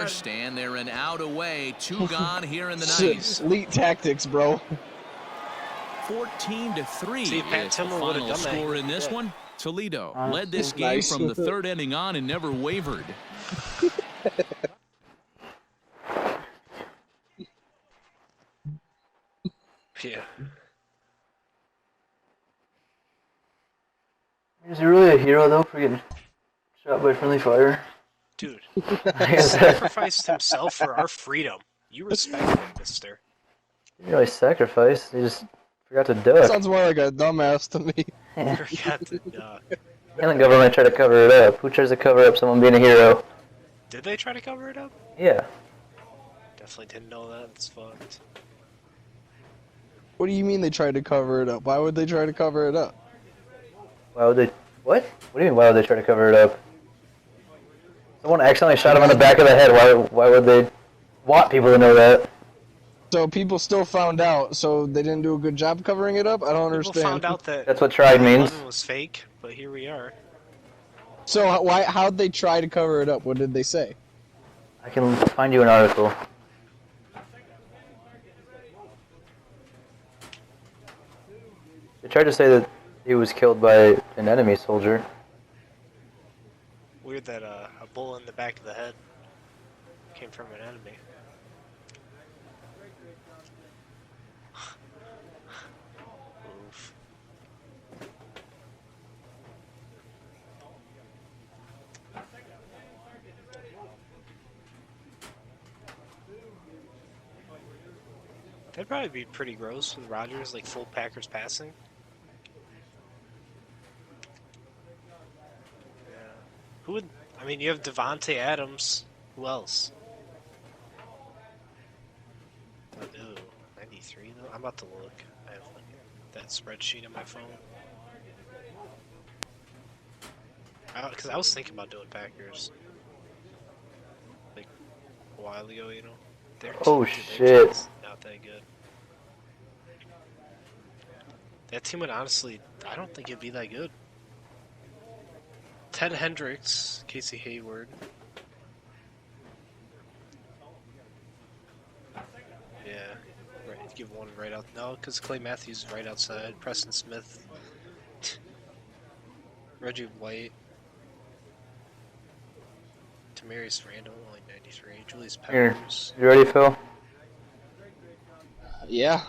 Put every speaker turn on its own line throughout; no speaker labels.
first, and they're an out away. 2 gone here in the ninth.
Elite tactics, bro.
14-3
See, Pat
is the
Tillman would've
final
done that.
score in this one. Toledo led this game from the 3rd inning on and never wavered.
Yeah.
Is he really a hero, though, for getting shot by friendly fire?
Dude, he sacrificed himself for our freedom. You respect him, mister.
He didn't really sacrifice. He just forgot to duck.
Sounds more like a dumbass to me.
Forgot to duck.
And the government tried to cover it up. Who tries to cover up someone being a hero?
Did they try to cover it up?
Yeah.
Definitely didn't know that. It's fucked.
What do you mean they tried to cover it up? Why would they try to cover it up?
Why would they... What? What do you mean, why would they try to cover it up? Someone accidentally shot him in the back of the head. Why would they want people to know that?
So people still found out, so they didn't do a good job covering it up? I don't understand.
People found out that
That's what tried means.
9/11 was fake, but here we are.
So how'd they try to cover it up? What did they say?
I can find you an article. They tried to say that he was killed by an enemy soldier.
Weird that a bullet in the back of the head came from an enemy. Oof. That'd probably be pretty gross with Rodgers, like full Packers passing. Yeah. Who would? I mean, you have Devontae Adams. Who else? Ooh, 93 though. I'm about to look. I have that spreadsheet on my phone. Because I was thinking about doing Packers like a while ago, you know.
Oh,
their
shit.
team's not that good. That team would honestly, I don't think it'd be that good. Ted Hendricks, Casey Hayward. Yeah, right. Give one right out. No, because Clay Matthews is right outside. Preston Smith. Reggie White. Tamarius Randall, only 93. Julius Peppers.
Here, you ready, Phil?
Yeah.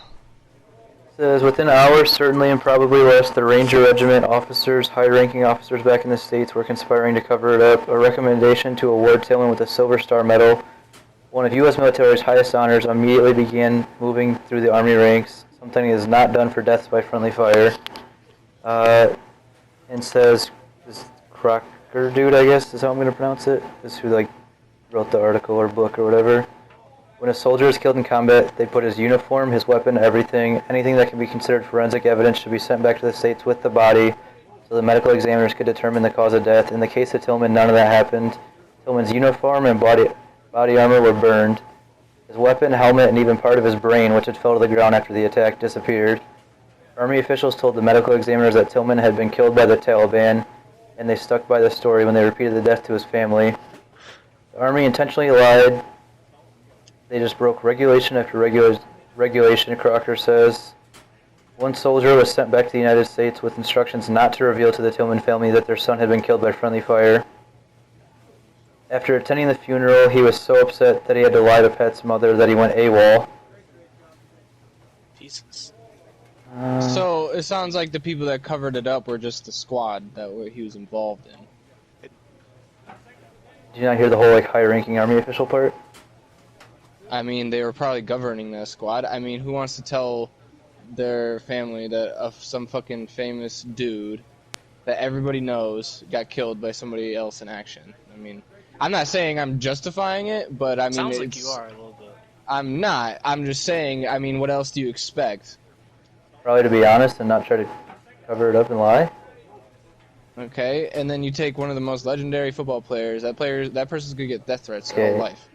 It says, within hours, certainly and probably less, the Ranger Regiment officers, high-ranking officers back in the States, were conspiring to cover it up. A recommendation to award Tillman with a Silver Star Medal, one of U.S. military's highest honors, immediately began moving through the Army ranks, something is not done for deaths by friendly fire. And says, this Crocker dude, I guess, is how I'm going to pronounce it, is who, like, wrote the article or book or whatever. When a soldier is killed in combat, they put his uniform, his weapon, everything, anything that can be considered forensic evidence should be sent back to the States with the body so the medical examiners could determine the cause of death. In the case of Tillman, none of that happened. Tillman's uniform and body armor were burned. His weapon, helmet, and even part of his brain, which had fell to the ground after the attack, disappeared. Army officials told the medical examiners that Tillman had been killed by the Taliban, and they stuck by the story when they repeated the death to his family. The Army intentionally lied. They just broke regulation after regulation, Crocker says. One soldier was sent back to the United States with instructions not to reveal to the Tillman family that their son had been killed by friendly fire. After attending the funeral, he was so upset that he had to lie to Pat's mother that he went AWOL.
Jesus.
So it sounds like the people that covered it up were just the squad that he was involved in.
Did you not hear the whole like high-ranking Army official part?
I mean, they were probably governing that squad. I mean, who wants to tell their family that of some fucking famous dude that everybody knows got killed by somebody else in action? I mean, I'm not saying I'm justifying it, but I mean,
Sounds like you are a little bit.
I'm not. I'm just saying, I mean, what else do you expect?
Probably to be honest and not try to cover it up and lie.
Okay, and then you take one of the most legendary football players. That person's gonna get death threats their whole life.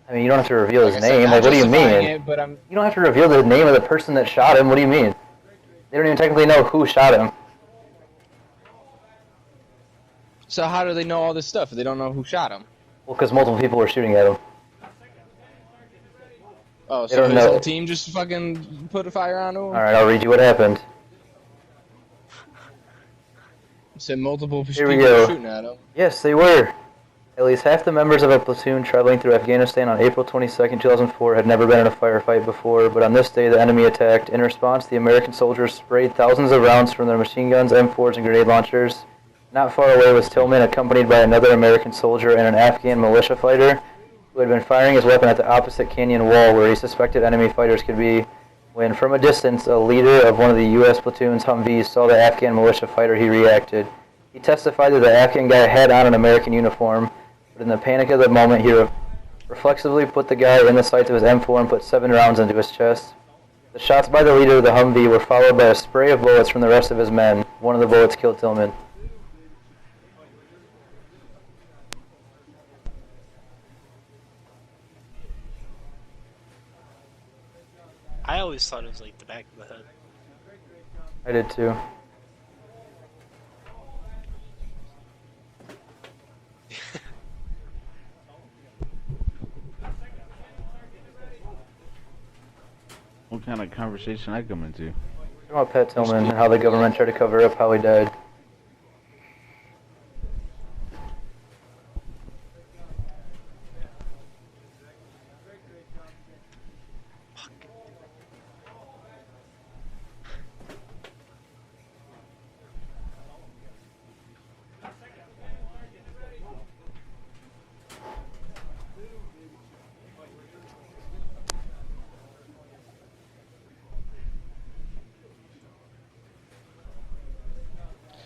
I mean, you don't have to reveal his
Like I said,
name.
not
Like, what do you
justifying
mean?
it, but I'm.
You don't have to reveal the name of the person that shot him. What do you mean? They don't even technically know who shot him.
So how do they know all this stuff if they don't know who shot him?
Well, because multiple people were shooting at him.
Oh,
They
so
don't
his
know.
whole team just fucking put a fire on him?
Alright, I'll read you what happened.
Said multiple
Here we
people
go.
were shooting at him.
Yes, they were. At least half the members of a platoon traveling through Afghanistan on April 22nd, 2004 had never been in a firefight before, but on this day the enemy attacked. In response, the American soldiers sprayed thousands of rounds from their machine guns, M4s, and grenade launchers. Not far away was Tillman, accompanied by another American soldier and an Afghan militia fighter, who had been firing his weapon at the opposite canyon wall where he suspected enemy fighters could be, when from a distance a leader of one of the U.S. platoon's Humvees saw the Afghan militia fighter. He reacted. He testified that the Afghan guy had on an American uniform, but in the panic of the moment he reflexively put the guy in the sights of his M4 and put 7 rounds into his chest. The shots by the leader of the Humvee were followed by a spray of bullets from the rest of his men. One of the bullets killed Tillman.
I always thought it was like the back of the head.
I did too.
What kind of conversation I come into?
Talking about Pat Tillman and how the government tried to cover up how he died.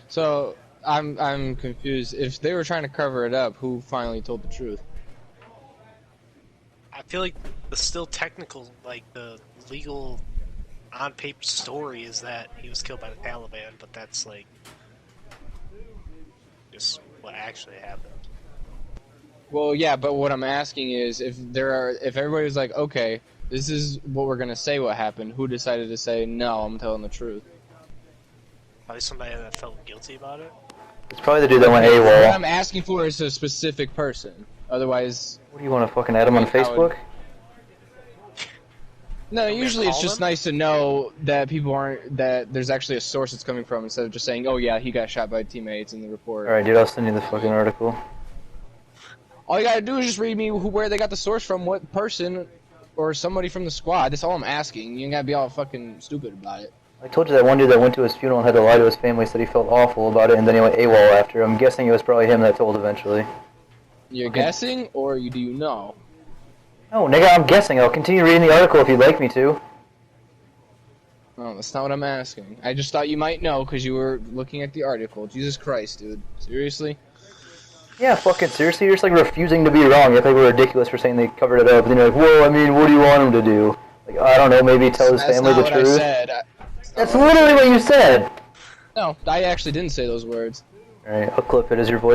So I'm confused. If they were trying to cover it up, who finally told the truth?
I feel like the still technical, like the legal on paper story is that he was killed by the Taliban, but that's like just what actually happened.
Well, yeah, but what I'm asking is if everybody was like, okay, this is what we're gonna say what happened, who decided to say no, I'm telling the truth?
Probably somebody that felt guilty about it.
It's probably the dude that went
What
AWOL.
I'm asking for is a specific person. Otherwise,
What do you want to fucking add him on Facebook?
no.
we
Usually, it's
call
just
them?
nice to know that that there's actually a source it's coming from instead of just saying, oh yeah, he got shot by teammates in the report.
Alright, dude, I'll send you the fucking article.
All you gotta do is just read me where they got the source from, what person, or somebody from the squad. That's all I'm asking. You ain't gotta be all fucking stupid about it.
I told you that one dude that went to his funeral and had to lie to his family said he felt awful about it, and then he went AWOL after. I'm guessing it was probably him that told eventually.
You're
Okay.
guessing, or do you know?
No, nigga, I'm guessing. I'll continue reading the article if you'd like me to.
Oh, that's not what I'm asking. I just thought you might know because you were looking at the article. Jesus Christ, dude. Seriously?
Yeah, fucking seriously, you're just like refusing to be wrong. You think we're ridiculous for saying they covered it up, and then you're like, well, I mean, what do you want him to do? Like, I don't know, maybe tell his
That's
family
not
the
what
truth?
I said.
That's literally what you said!
No, I actually didn't say those words.
Alright, I'll clip it as your voice.